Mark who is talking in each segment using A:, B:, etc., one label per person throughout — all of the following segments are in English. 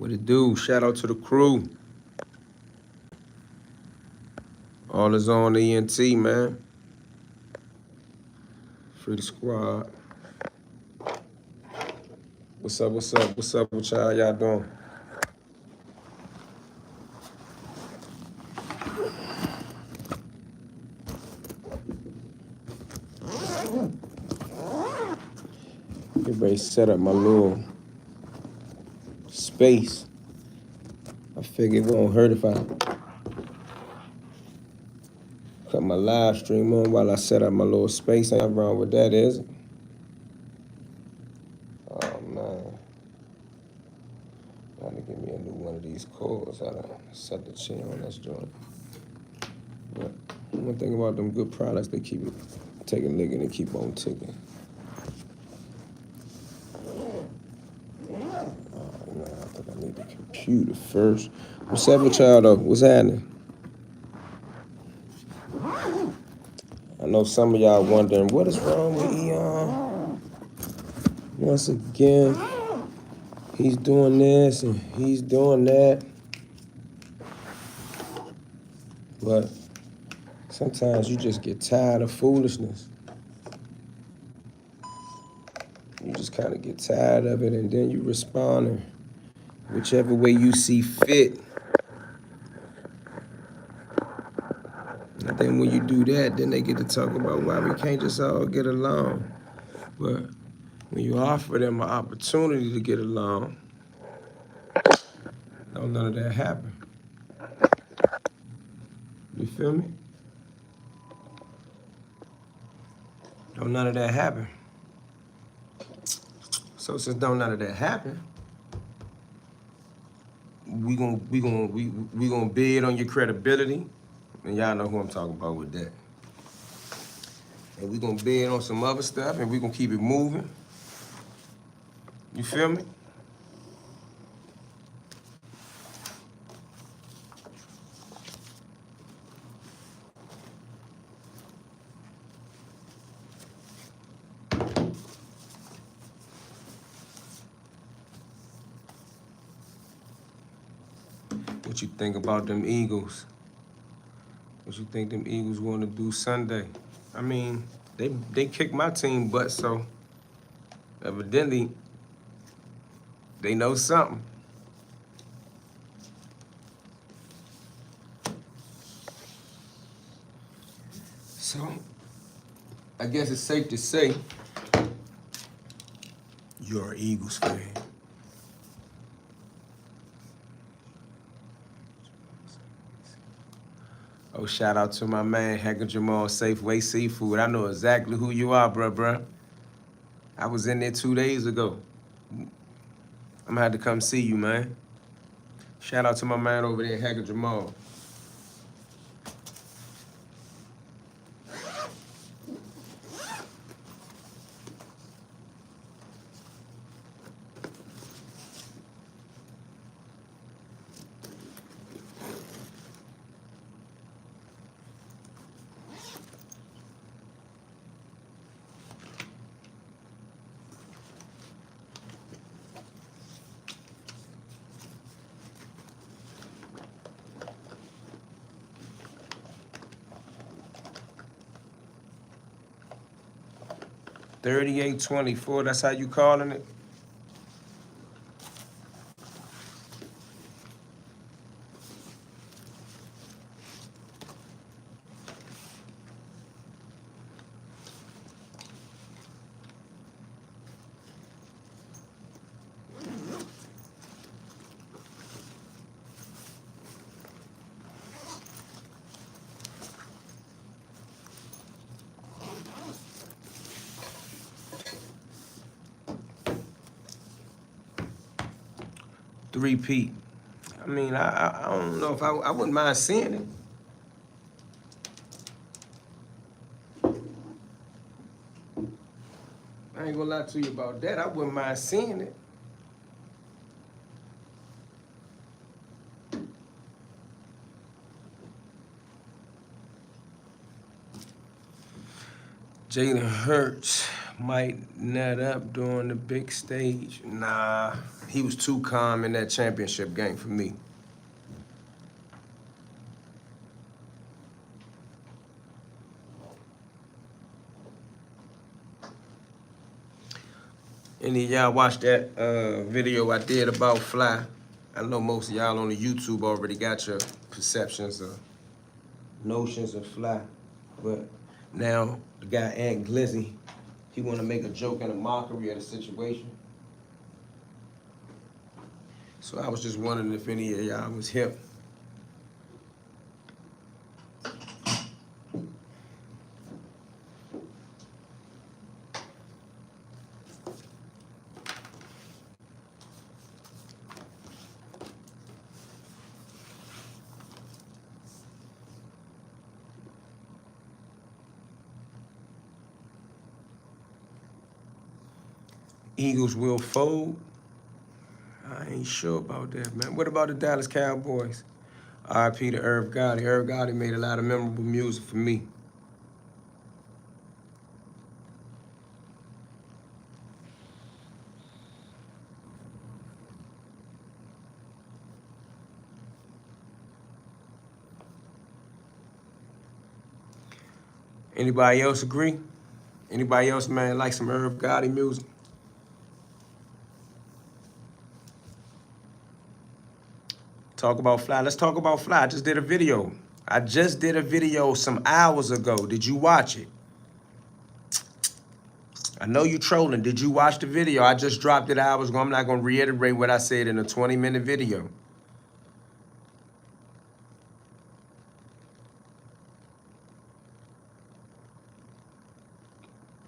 A: What it do? Shout out to the crew. All is on the ENT, man. Free the squad. What's up, what's up, what's up with y'all? Y'all doing? Get ready to set up my little space. I figure it won't hurt if I cut my live stream on while I set up my little space. Ain't nothing wrong with that, is it? Oh, man. Trying to give me a new one of these cords. I done set the chair on this joint. But one thing about them good products, they keep it taking licking and keep on ticking. Oh, man, I think I need the computer first. What's up with y'all, though? What's happening? I know some of y'all wondering, what is wrong with Eon? Once again, he's doing this and he's doing that. But sometimes you just get tired of foolishness. You just kind of get tired of it, and then you respond in whichever way you see fit. And then when you do that, then they get to talk about why we can't just all get along. But when you offer them an opportunity to get along, don't none of that happen. You feel me? Don't none of that happen. So since don't none of that happen, we gonna bid on your credibility, and y'all know who I'm talking about with that. And we gonna bid on some other stuff, and we gonna keep it moving. You feel me? What you think about them Eagles? What you think them Eagles want to do Sunday? I mean, they kicked my team butt, so evidently they know something. So I guess it's safe to say you're an Eagles fan. Oh, shout out to my man, Hacker Jamal, Safeway Seafood. I know exactly who you are, bruh. I was in there 2 days ago. I'm gonna have to come see you, man. Shout out to my man over there, Hacker Jamal. $38.24, that's how you calling it? Three-peat. I mean, I don't know if I wouldn't mind seeing it. I ain't gonna lie to you about that. I wouldn't mind seeing it. Jalen Hurts might nut up during the big stage. Nah, He was too calm in that championship game for me. Any of y'all watched that video I did about Fly? I know most of y'all on the YouTube already got your perceptions or notions of Fly, but now the guy Ant Glizzy, he want to make a joke and a mockery of the situation. So I was just wondering if any of y'all was hip. Eagles will fold. I ain't sure about that, man. What about the Dallas Cowboys? R.I.P. to Irv Gotti. Irv Gotti made a lot of memorable music for me. Anybody else agree? Anybody else, man, like some Irv Gotti music? Talk about Fly. Let's talk about Fly. I just did a video. I just did a video some hours ago. Did you watch it? I know you trolling. Did you watch the video? I just dropped it hours ago. I'm not going to reiterate what I said in a 20-minute video.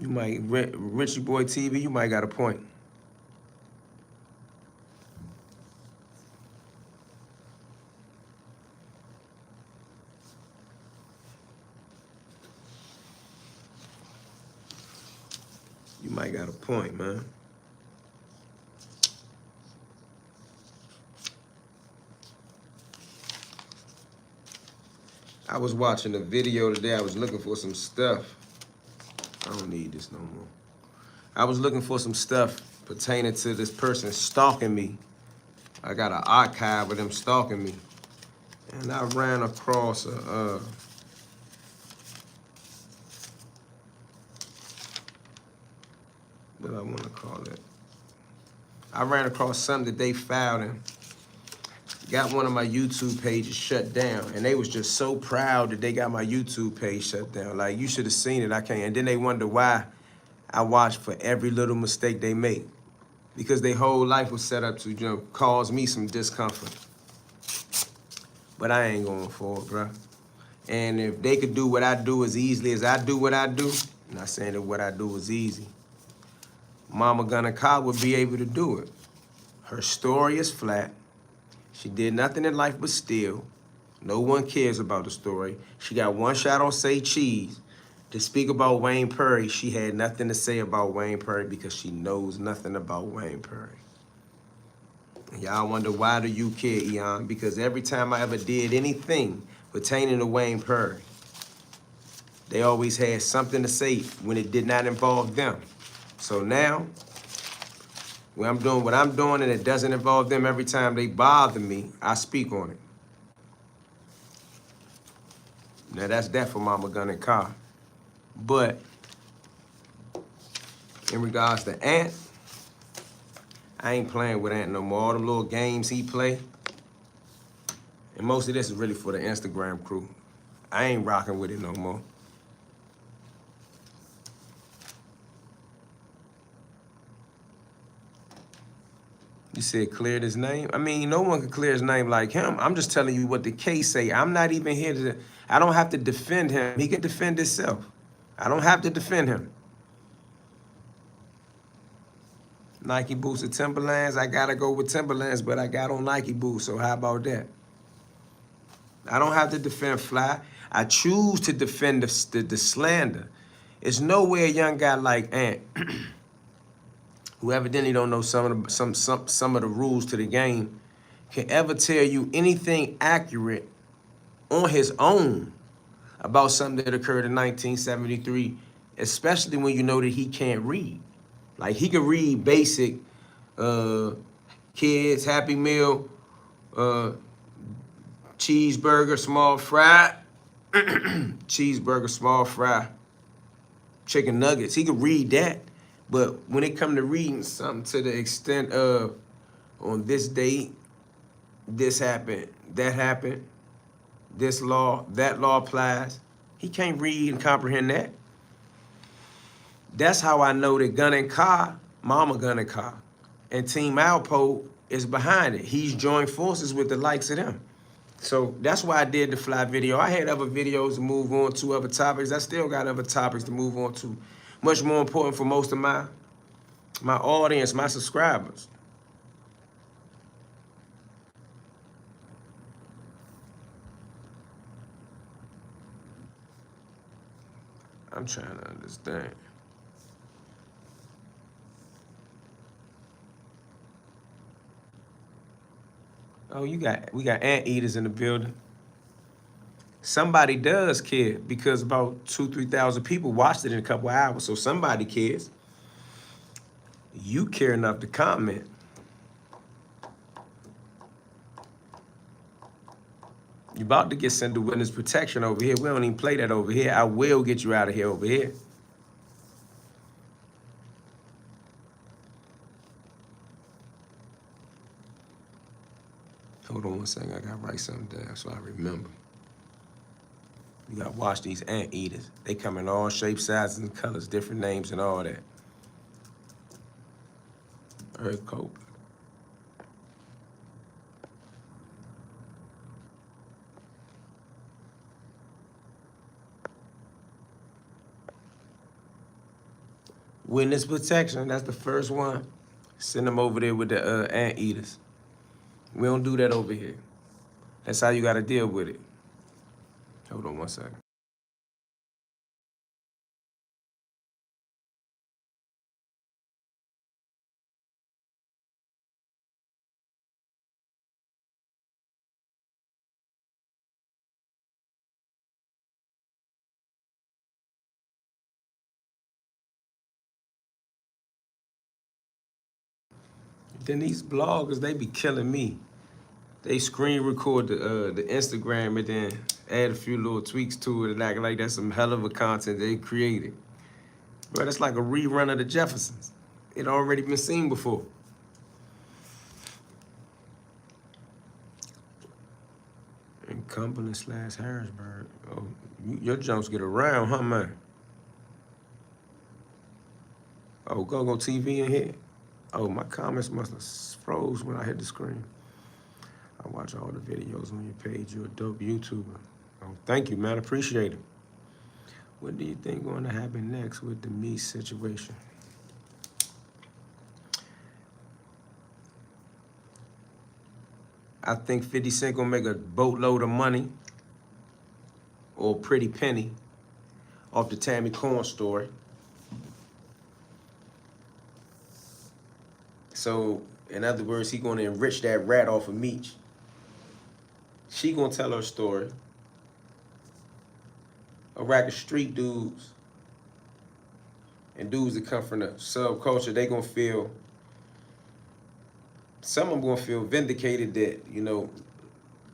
A: You might, Richie Boy TV, you might got a point. You might got a point, man. I was watching a video today. I was looking for some stuff. I don't need this no more. I was looking for some stuff pertaining to this person stalking me. I got an archive of them stalking me. And I ran across a, what do I want to call it? I ran across something that they filed and got one of my YouTube pages shut down. And they was just so proud that they got my YouTube page shut down. Like, you should have seen it, I can't. And then they wonder why I watch for every little mistake they make. Because their whole life was set up to, you know, cause me some discomfort. But I ain't going for it, bro. And if they could do what I do as easily as I do what I do, I'm not saying that what I do is easy, Mama Gunna Cobb would be able to do it. Her story is flat. She did nothing in life but steal. No one cares about the story. She got one shot on Say Cheese. To speak about Wayne Perry, she had nothing to say about Wayne Perry because she knows nothing about Wayne Perry. Y'all wonder, why do you care, Eon? Because every time I ever did anything pertaining to Wayne Perry, they always had something to say when it did not involve them. So now, when I'm doing what I'm doing and it doesn't involve them, every time they bother me, I speak on it. Now that's that for Mama Gunna Cobb. But in regards to Ant, I ain't playing with Ant no more. All them little games he play, and most of this is really for the Instagram crew. I ain't rocking with it no more. You said cleared his name? I mean, no one can clear his name like him. I'm just telling you what the case say. I'm not even here to, I don't have to defend him. He can defend himself. I don't have to defend him. Nike boots or Timberlands, I gotta go with Timberlands, but I got on Nike boots, so how about that? I don't have to defend Fly. I choose to defend the slander. It's nowhere a young guy like Ant, who evidently don't know some of the rules to the game, can ever tell you anything accurate on his own about something that occurred in 1973, especially when you know that he can't read. Like, he could read basic Kids, Happy Meal, cheeseburger, small fry, cheeseburger, small fry, chicken nuggets. He could read that. But when it come to reading something to the extent of on this date, this happened, that happened, this law, that law applies, he can't read and comprehend that. That's how I know that Gun and Car, Mama Gun and Car, and Team Alpo is behind it. He's joined forces with the likes of them. So that's why I did the fly video. I had other videos to move on to, other topics. I still got other topics to move on to. Much more important for most of my audience, my subscribers. I'm trying to understand. Oh, we got anteaters in the building. Somebody does care because about 2,000-3,000 people watched it in a couple of hours. So somebody cares. You care enough to comment. You about to get sent to witness protection over here. We don't even play that over here. I will get you out of here over here. Hold on one second. I gotta write something down so I remember. You gotta watch these anteaters. They come in all shapes, sizes, and colors, different names and all that. Earth coat. Witness protection, that's the first one. Send them over there with the anteaters. We don't do that over here. That's how you gotta deal with it. Hold on one second. Then these bloggers, they be killing me. They screen record the Instagram and then add a few little tweaks to it and act like that's some hell of a content they created. Bro, that's like a rerun of the Jeffersons. It already been seen before. In Cumberland / Harrisburg. Oh, your jumps get around, huh, man? Oh, go TV in here. Oh, my comments must have froze when I hit the screen. I watch all the videos on your page. You're a dope YouTuber. Oh, thank you, man. Appreciate it. What do you think going to happen next with the Meech situation? I think 50 Cent gonna make a boatload of money or a pretty penny off the Tammy Corn story. So, in other words, he gonna enrich that rat off of Meech. She gonna tell her story. A rack of street dudes and dudes that come from the subculture, they gonna feel, some of them gonna feel vindicated that, you know,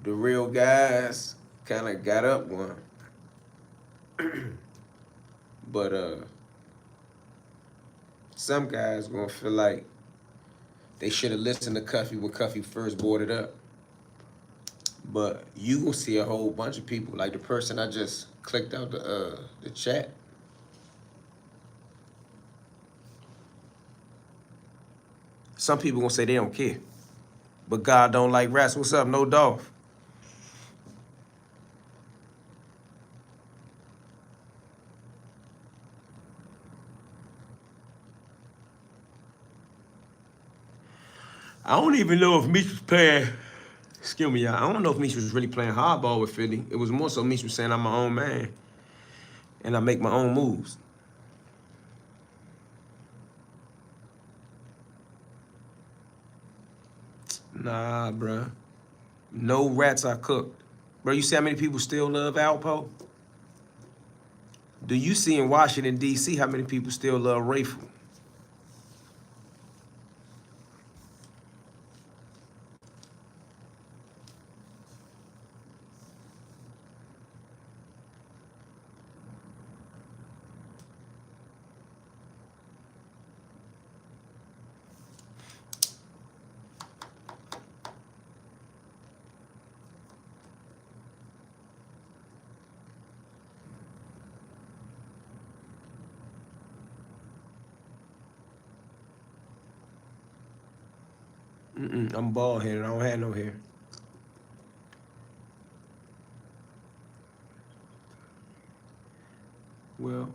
A: the real guys kind of got up one. But some guys gonna feel like they should have listened to Cuffy when Cuffy first brought it up. But you gonna see a whole bunch of people, like the person I just clicked out the chat. Some people gonna say they don't care. But God don't like rats. What's up, No Dolph? I don't even know if Meech was playing, excuse me, y'all. I don't know if Meech was really playing hardball with 50. It was more so Meech was saying I'm my own man and I make my own moves. Nah, bruh. No rats are cooked. Bro, you see how many people still love Alpo? Do you see in Washington, D.C., how many people still love Rayful? I'm bald headed. I don't have no hair. Well,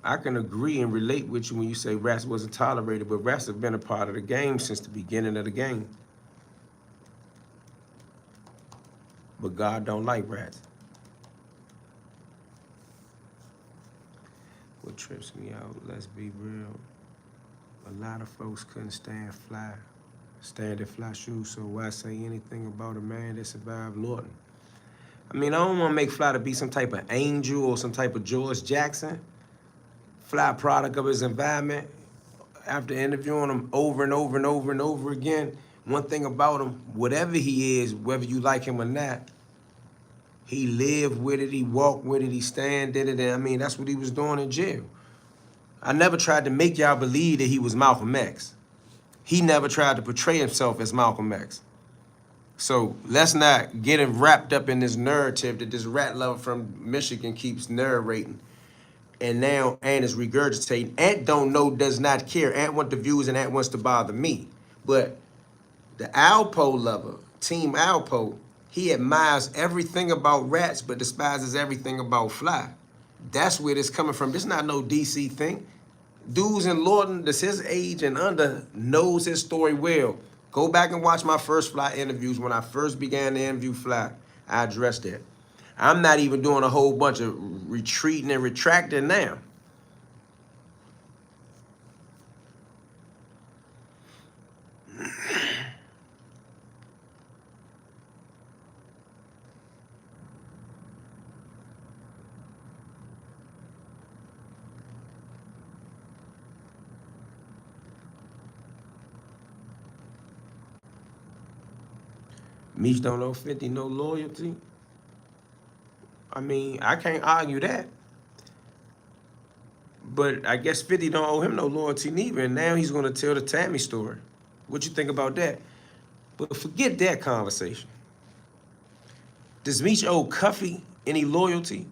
A: I can agree and relate with you when you say rats wasn't tolerated, but rats have been a part of the game since the beginning of the game. But God don't like rats. What trips me out, let's be real. A lot of folks couldn't stand in fly shoes, so why say anything about a man that survived Norton? I mean, I don't want to make Fly to be some type of angel or some type of George Jackson. Fly product of his environment. After interviewing him over and over and over and over again, one thing about him, whatever he is, whether you like him or not, he lived with it, he walked with it, he stand in it, and I mean, that's what he was doing in jail. I never tried to make y'all believe that he was Malcolm X. He never tried to portray himself as Malcolm X. So let's not get him wrapped up in this narrative that this rat lover from Michigan keeps narrating. And now Ant is regurgitating. Ant don't know, does not care. Ant wants the views and Ant wants to bother me. But the Alpo lover, Team Alpo, he admires everything about rats but despises everything about Fly. That's where this coming from. This not no DC thing. Dudes in Lawton that's his age and under knows his story well. Go back and watch my first Fly interviews. When I first began to interview Fly, I addressed that. I'm not even doing a whole bunch of retreating and retracting now. Meech don't owe 50 no loyalty. I mean, I can't argue that. But I guess 50 don't owe him no loyalty neither, and now he's gonna tell the Tammy story. What you think about that? But forget that conversation. Does Meech owe Cuffy any loyalty?